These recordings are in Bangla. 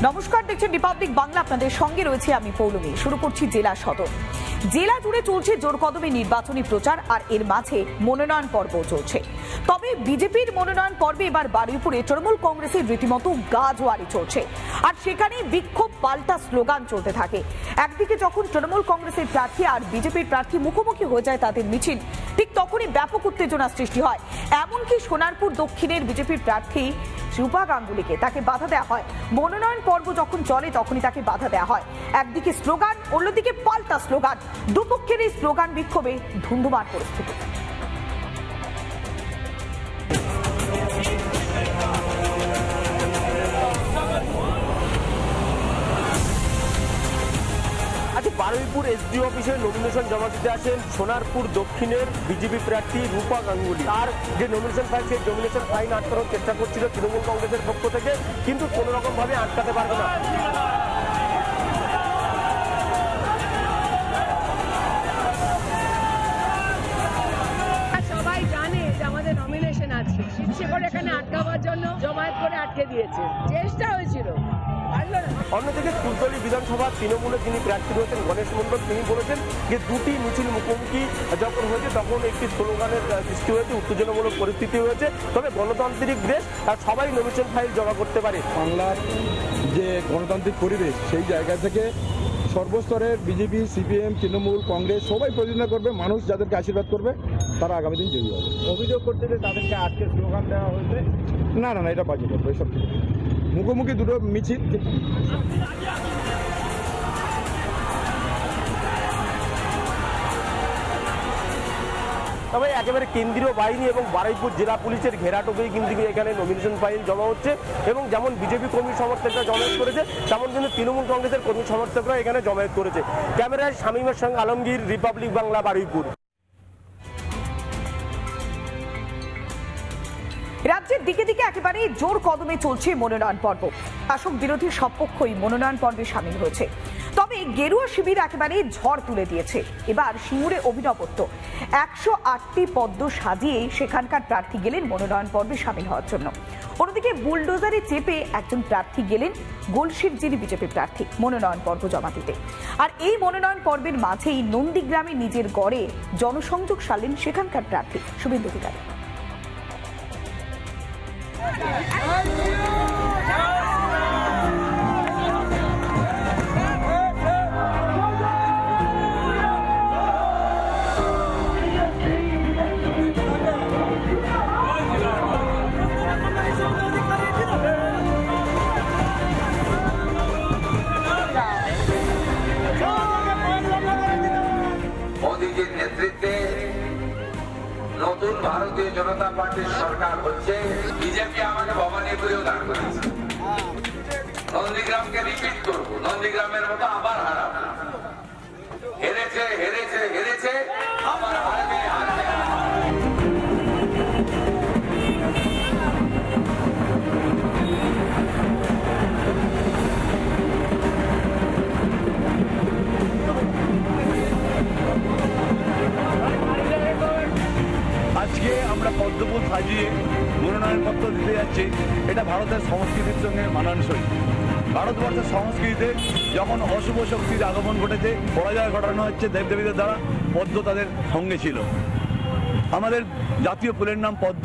নমস্কার, দেখছেন রিপাবলিক বাংলা। আপনাদের সঙ্গে রয়েছে আমি পৌলমী। শুরু করছি জেলা সদর। জেলা জুড়ে চলছে জোর কদমে নির্বাচনী প্রচার, আর এর মাঝে মনোনয়ন পর্ব চলছে। তবে বিজেপির মনোনয়ন পর্বে এবার বারুইপুরে তৃণমূল কংগ্রেসের রীতিমতো গা জোয়ারি চলছে, আর সেখানে বিক্ষোভ পাল্টা স্লোগান চলতে থাকে। একদিকে যখন তৃণমূল কংগ্রেসের প্রার্থী আর বিজেপির প্রার্থী মুখোমুখি হয়ে যায় তাদের মিছিল, ঠিক তখনই ব্যাপক উত্তেজনার সৃষ্টি হয়। এমনকি সোনারপুর দক্ষিণের বিজেপির প্রার্থী রূপা গাঙ্গুলিকে তাকে বাধা দেওয়া হয়। মনোনয়ন পর্ব যখন চলে তখনই তাকে বাধা দেওয়া হয়। একদিকে স্লোগান, অন্যদিকে পাল্টা স্লোগান। দুপক্ষের এই স্লোগান বিক্ষোভে ধুন্ধুমার পরিস্থিতি। আজ বারুইপুর এসডি অফিসে নমিনেশন জমা দিতে আসেন সোনারপুর দক্ষিণের বিজেপি প্রার্থী রূপা গাঙ্গুলি। তার যে নমিনেশন ফাইল, সেই নমিনেশন ফাইল আটকানোর চেষ্টা করছিল তৃণমূল কংগ্রেসের পক্ষ থেকে, কিন্তু কোনো রকম ভাবে আটকাতে পারবে না। সবাই জানে যে আমাদের নমিনেশন আছে, ইচ্ছে করে এখানে আটকাবার জন্য জমায়েত করে আটকে দিয়েছে। চেষ্টা হয়েছিল, পারল না। অন্যদিকে কুলতলি বিধানসভা তৃণমূলের যিনি প্রার্থী রয়েছেন গণেশ মণ্ডল, তিনি বলেছেন যে দুটি মিছিল মুখোমুখি যখন হয়েছে তখন একটি স্লোগানের সৃষ্টি হয়েছে, উত্তেজনামূলক পরিস্থিতি হয়েছে। তবে গণতান্ত্রিক দেশ, আর সবাই নমিনেশন ফাইল জমা করতে পারে। বাংলার যে গণতান্ত্রিক পরিবেশ, সেই জায়গা থেকে সর্বস্তরের বিজেপি, সিপিএম, তৃণমূল, কংগ্রেস সবাই প্রতিনিধিত্ব করবে। মানুষ যাদেরকে আশীর্বাদ করবে তারা আগামী দিন জয়ী হবে। অভিযোগ করতে যে তাদেরকে আজকে স্লোগান দেওয়া হয়েছে, না না না, এটা বাজে করবে এসব। মুখোমুখি দুটো মিছিল। তবে একেবারে কেন্দ্রীয় বাহিনী এবং বারুইপুর জেলা পুলিশের ঘেরাটোপেই কিন্তু এখানে নমিনেশন ফাইল জমা হচ্ছে, এবং যেমন বিজেপি কর্মী সমর্থকরা জমায়েত করেছে, তেমন কিন্তু তৃণমূল কংগ্রেসের কর্মী সমর্থকরা এখানে জমায়েত করেছে। ক্যামেরায় শামীমের সঙ্গে আলমগীর, রিপাবলিক বাংলা, বারুইপুর। রাজ্যের দিকে দিকে একেবারে জোর কদমে চলছে মনোনয়ন পর্ব। শাসক বিরোধী সব পক্ষই মনোনয়ন পর্বে সামিল হয়েছে। তবে গেরুয়া শিবির একেবারে ঝড় তুলে দিয়েছে। এবার সিঙ্গুরে অভিনবত্ব। 108টি পদ্ম সাজিয়ে সেখানকার প্রার্থী গেলেন মনোনয়ন পর্বে সামিল হওয়ার জন্য। অন্যদিকে বুলডোজারে চেপে একজন প্রার্থী গেলেন গলসির যিনি বিজেপি প্রার্থী মনোনয়ন পর্ব জমা দিতে। আর এই মনোনয়ন পর্বের মাঝেই নন্দীগ্রামে নিজের গড়ে জনসংযোগ সারলেন সেখানকার প্রার্থী শুভেন্দু অধিকারী। মোদীজির নেতৃত্বে নতুন ভারতীয় জনতা পার্টির সরকার হচ্ছে। বিজেপি আমাকে ভবানীপুরেও দাঁড় করেছে। নন্দীগ্রামকে রিপিট করবো, নন্দীগ্রামের মতো আবার হারাবো। হেরেছে হেরেছে হেরেছে, আবার হারবে হারবে। আজকে আমরা পদ্মফুল সাজিয়ে মনোনয়নপত্র দিতে যাচ্ছি। এটা ভারতের সংস্কৃতির সঙ্গে মানানসই। ভারতবর্ষের সংস্কৃতিতে যখন অশুভ শক্তির আগমন ঘটেছে, পরাজয় ঘটানো হচ্ছে দেবদেবীদের দ্বারা, পদ্ম তাদের সঙ্গে ছিল। আমাদের জাতীয় ফুলের নাম পদ্ম,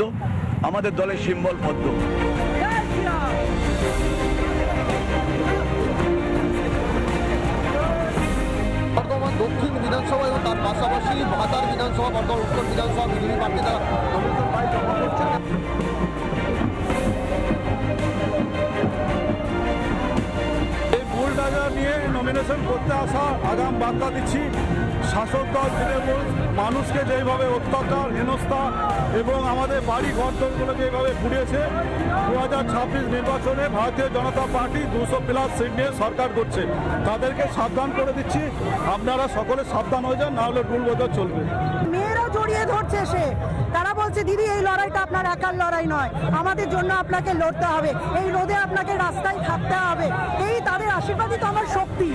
আমাদের দলের সিম্বল পদ্ম। বর্ধমান দক্ষিণ বিধানসভা এবং তার পাশাপাশি ভাতার বিধানসভা, বর্ধমান উত্তর বিধানসভা বিজেপি প্রার্থী দ্বারা নমিনেশন ফাইল জমা করছেন। এই বুলডোজার নিয়ে নমিনেশন করতে আসা আগাম বার্তা দিচ্ছি, শাসক দল তৃণমূল মানুষকে যেভাবে অত্যাচার, হেনস্থা এবং আমাদের বাড়ি ঘরদোরগুলো যেভাবে পুড়িয়েছে, 2026 নির্বাচনে ভারতীয় জনতা পার্টি 200+ সিট নিয়ে সরকার করছে। তাদেরকে সাবধান করে দিচ্ছি, আপনারা সকলে সাবধান হয়ে যান, না হলে রুল বদল চলবে। মেয়েরা জড়িয়ে ধরছে, তারা বলছে দিদি এই লড়াইটা আপনার একার লড়াই নয়, আমাদের জন্য আপনাকে লড়তে হবে, এই রোদে আপনাকে রাস্তায় থাকতে হবে। এই তাদের আশীর্বাদই তো আমার শক্তি।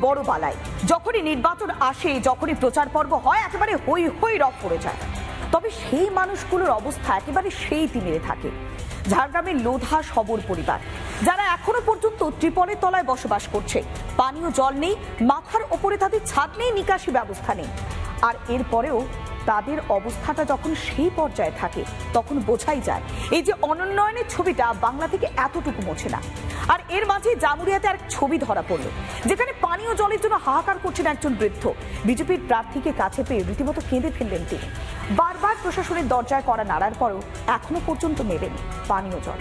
বড় বালাই। যখনই নির্বাচন আসে, যখনই প্রচার পর্ব হয়, একেবারে হই হই রব পড়ে যায়। তবে সেই মানুষগুলোর অবস্থা একেবারে সেই তিমিরে থাকে। ঝাড়গ্রামের লোধা সবর পরিবার, যারা এখনো পর্যন্ত ত্রিপলের তলায় বসবাস করছে। পানীয় জল নেই, মাথার ওপরে তাদের ছাদ নেই, নিকাশি ব্যবস্থা নেই। আর এরপরেও তাদের অবস্থাটা যখন সেই পর্যায়ে থাকে, তখন বোঝাই যায় এই যে অনুন্নয়নের ছবিটা বাংলা থেকে এতটুকু মোছে না। আর এর মাঝে জামুরিয়াতে আর ছবি ধরা পড়ল, যেখানে পানীয় জলের জন্য হাহাকার করছেন একজন বৃদ্ধ। বিজেপির প্রার্থীকে কাছে পেয়ে রীতিমতো কেঁদে ফেললেন তিনি। বারবার প্রশাসনের দরজায় করা নাড়ার পরেও এখনো পর্যন্ত মেলেনি পানীয় জল।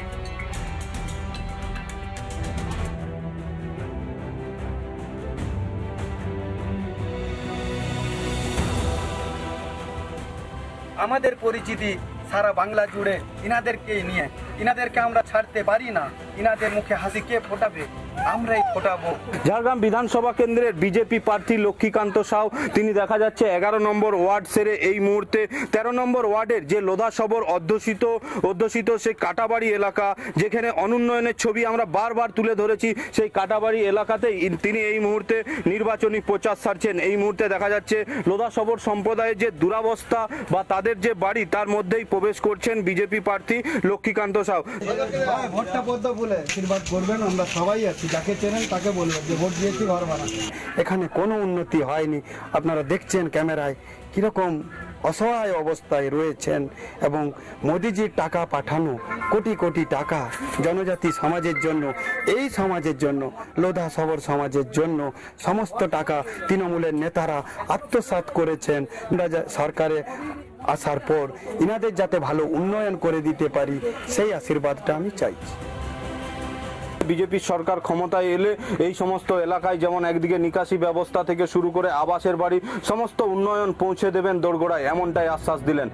আমাদের পরিচিতি সারা বাংলা জুড়ে ইনাদেরকেই নিয়ে। ইনাদেরকে আমরা ছাড়তে পারি না। ইনাদের মুখে হাসি কে ফোটাবে? আমরাই ফোটাবো। ঝাড়গ্রাম বিধানসভা কেন্দ্রের বিজেপি প্রার্থী লক্ষ্মীকান্ত সাউ, তিনি দেখা যাচ্ছে 11 নম্বর ওয়ার্ড সেরে এই মুহূর্তে 13 নম্বর ওয়ার্ডের যে লোধা সবর অধ্যুষিত সেই কাটাবাড়ি এলাকা, যেখানে অনুন্নয়নের ছবি আমরা বারবার তুলে ধরেছি, সেই কাটাবাড়ি এলাকাতেই তিনি এই মুহূর্তে নির্বাচনী প্রচার সারছেন। এই মুহূর্তে দেখা যাচ্ছে লোধা সবর সম্প্রদায়ের যে দুরাবস্থা বা তাদের যে বাড়ি, তার মধ্যেই প্রবেশ করছেন বিজেপি প্রার্থী লক্ষ্মীকান্ত সাউ। ভোটটা পদ্ম বলে আশীর্বাদ করবেন, আমরা সবাই আছি, যাকে চেনেন তাকে বলবেন যে ভোট দিয়েছি ঘর বানান। এখানে কোনো উন্নতি হয়নি। আপনারা দেখছেন ক্যামেরায় কিরকম অসহায় অবস্থায় রয়েছেন, এবং মোদিজির টাকা পাঠানো কোটি কোটি টাকা জনজাতি সমাজের জন্য, এই সমাজের জন্য, লোধা সবর সমাজের জন্য সমস্ত টাকা তৃণমূলের নেতারা আত্মসাৎ করেছেন। সরকারে আসার পর ইনাদের যাতে ভালো উন্নয়ন করে দিতে পারি, সেই আশীর্বাদটা আমি চাইছি। বিজেপির সরকার ক্ষমতায় এলে এই সমস্ত এলাকায় যেমন একদিকে নিকাশি ব্যবস্থা থেকে শুরু করে আবাসের বাড়ি, সমস্ত উন্নয়ন পৌঁছে দেবেন দোরগোড়ায়, এমনটাই আশ্বাস দিলেন।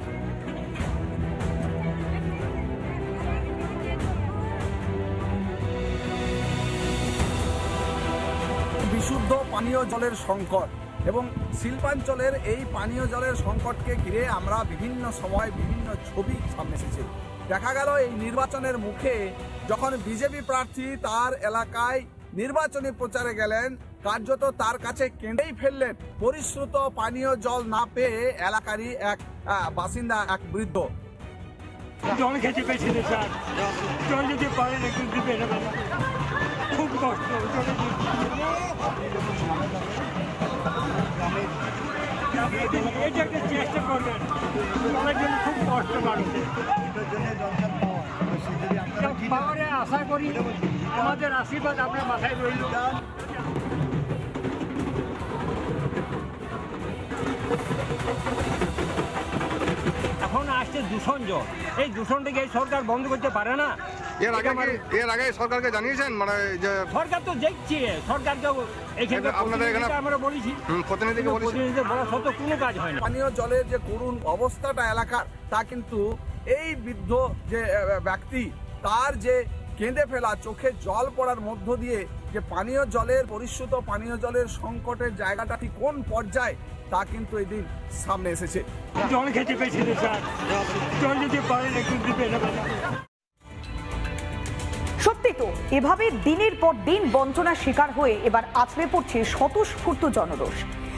বিশুদ্ধ পানীয় জলের সংকট এবং শিল্পাঞ্চলের এই পানীয় জলের সংকটকে ঘিরে আমরা বিভিন্ন সময় বিভিন্ন ছবি সামনে এসেছে। দেখা গেল এই নির্বাচনের মুখে যখন বিজেপি প্রার্থী তার এলাকায় নির্বাচনী প্রচারে গেলেন, কার্যত তার কাছে কেঁদেই ফেললেন পরিশ্রুত পানীয় জল না পেয়ে এলাকারই এক বাসিন্দা, এক বৃদ্ধ। জল খেতে পেয়েছি স্যার, জল যদি পারেন একটু দিবে, খুব কষ্ট। এটা একটা চেষ্টা করবেন, জলের জন্য খুব কষ্ট মানুষের। পাওয়ারে আশা করি আমাদের আশীর্বাদ আপনার মাথায় রইল। এখন আসছে দূষণ জল, এই দূষণটাকে এই সরকার বন্ধ করতে পারে না। এর আগে সরকারকে জানিয়েছেন, মানে যে সরকার তো দেখছে, সরকারকে আমরা বলেছি, প্রতিনিধিদের বলা সত্ত্বেও কোনো কাজ হয় না। পানীয় জলের যে করুণ অবস্থাটা এলাকার, তা কিন্তু এই বৃদ্ধ যে ব্যক্তি, তার যে কেঁদে ফেলা, চোখে জল পড়ার মধ্য দিয়ে যে পানীয় জলের পরিশ্রুত পানীয় জলের সংকটের জায়গাটা ঠিক কোন পর্যায়ে, তা কিন্তু এই দিন সামনে এসেছে। জল খেতে পেয়েছি স্যার, জল যদি পারেন একটু দিবে। সত্যি তো, এভাবে দিনের পর দিন বঞ্চনার শিকার হয়ে এবার আছড়ে পড়ছে স্বতঃস্ফূর্ত জনরোষ।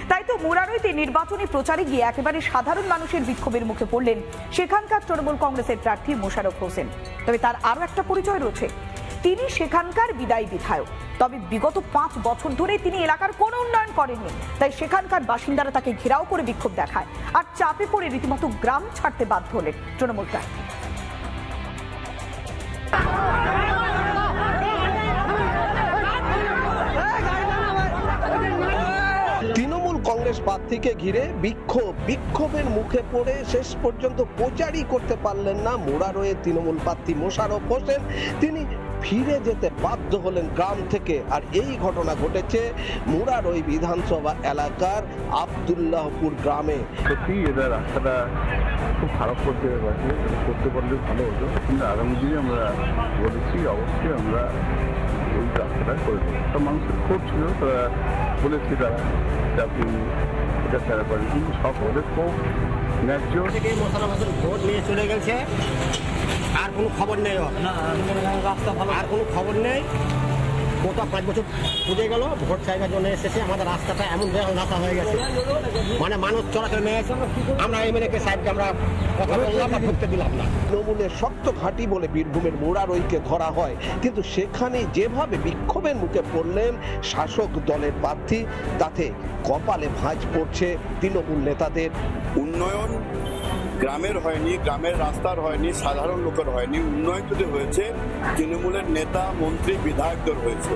তাই তো মুরারইতে নির্বাচনী প্রচারে গিয়ে একেবারে সাধারণ মানুষের বিক্ষোভের মুখে পড়লেন সেখানকার তৃণমূল কংগ্রেসের প্রার্থী মোশাররফ হোসেন। তবে তার আরও একটা পরিচয় রয়েছে, তিনি সেখানকার বিদায়ী বিধায়ক। তবে বিগত 5 বছর ধরে তিনি এলাকার কোনো উন্নয়ন করেননি। তাই সেখানকার বাসিন্দারা তাকে ঘেরাও করে বিক্ষোভ দেখায়, আর চাপে পড়ে রীতিমতো গ্রাম ছাড়তে বাধ্য হলেন তৃণমূল প্রার্থী। তৃণমূল কংগ্রেস প্রার্থীকে ঘিরে বিক্ষোভের মুখে পড়ে শেষ পর্যন্ত প্রচারই করতে পারলেন না মুরারইয়ের তৃণমূল প্রার্থী মোশাররফ হোসেন। তিনি ফিরে যেতে বাধ্য হলেন গ্রাম থেকে। আর এই ঘটনা ঘটেছে মুরারই বিধানসভা এলাকার আব্দুল্লাহপুর গ্রামে। সত্যি এটা রাস্তাটা খুব খারাপ করতে পারলে ভালো হতো, কিন্তু আগামী দিনে আমরা বলেছি অবশ্যই আমরা ওই রাস্তাটা করে দেবো। সব মানুষের ক্ষোভ ছিল, তারা বলেছি তারা যে আপনি এটা ছাড়া পারেন, কিন্তু সকলের ক্ষোভ ন্যায্য। ভোট নিয়ে চলে গেছে, আর কোনো খবর নেই, রাস্তা ভালো, আর কোনো খবর নেই। গত 5 বছর পুজে গেল, ভোট চাইবার জন্য এসেছে, আমাদের রাস্তাটা এমন রাস্তা হয়ে গেছে, মানে মানুষ চলাচল নেই। আমরা এমএলএ সাহেবকে আমরা কথা বললাম না, ঢুকতে দিলাম না। তৃণমূলের শক্ত ঘাঁটি বলে বীরভূমের মোড়ারইকে ধরা হয়, কিন্তু সেখানে যেভাবে বিক্ষোভের মুখে পড়লেন শাসক দলের প্রার্থী, তাতে কপালে ভাঁজ পড়ছে তৃণমূল নেতাদের। উন্নয়ন গ্রামের হয়নি, গ্রামের রাস্তার হয়নি, সাধারণ লোকের হয়নি। উন্নয়ন যদি হয়েছে তৃণমূলের নেতা, মন্ত্রী, বিধায়কদের হয়েছে।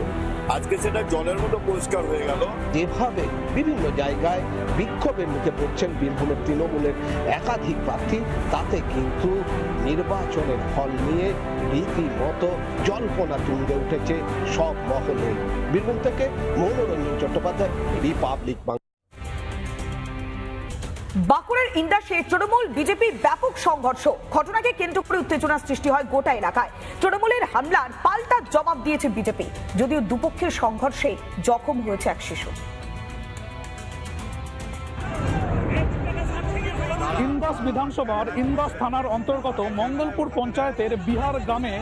আজকে সেটা জলের মতো পরিষ্কার হয়ে গেল। যেভাবে বিভিন্ন জায়গায় বিক্ষোভের মুখে পড়ছেন বীরভূমের তৃণমূলের একাধিক প্রার্থী, তাতে কিন্তু নির্বাচনের ফল নিয়ে রীতিমতো জল্পনা তুঙ্গে উঠেছে সব মহলে। বীরভূম থেকে মনোরঞ্জন চট্টোপাধ্যায়, রিপাবলিক বাংলা। বাঁকুড়ার ইন্দাসে তৃণমূল বিজেপির ব্যাপক সংঘর্ষ, ঘটনাকে কেন্দ্র করে উত্তেজনা সৃষ্টি হয় গোটা এলাকায়। তৃণমূলের হামলার পাল্টা জবাব দিয়েছে বিজেপি, যদিও দুপক্ষের সংঘর্ষে জখম হয়েছে এক শিশু। ইন্দাস বিধানসভার ইন্দাস থানার অন্তর্গত মঙ্গলপুর পঞ্চায়েতের বিহার গ্রামে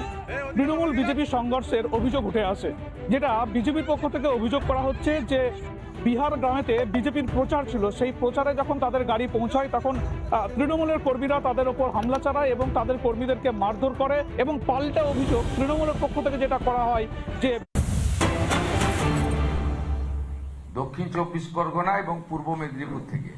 তৃণমূল বিজেপি সংঘর্ষের অভিযোগ উঠে আসে, যেটা বিজেপির পক্ষ থেকে অভিযোগ করা হচ্ছে যে বিহার গ্রামেতে বিজেপির প্রচার ছিল, সেই প্রচারে যখন তাদের গাড়ি পৌঁছায় তখন তৃণমূলের কর্মীরা তাদের ওপর হামলা চালায় এবং তাদের কর্মীদেরকে মারধর করে। এবং পাল্টা অভিযোগ তৃণমূলের পক্ষ থেকে যেটা করা হয় যে দক্ষিণ 24 পরগনা এবং পূর্ব মেদিনীপুর থেকে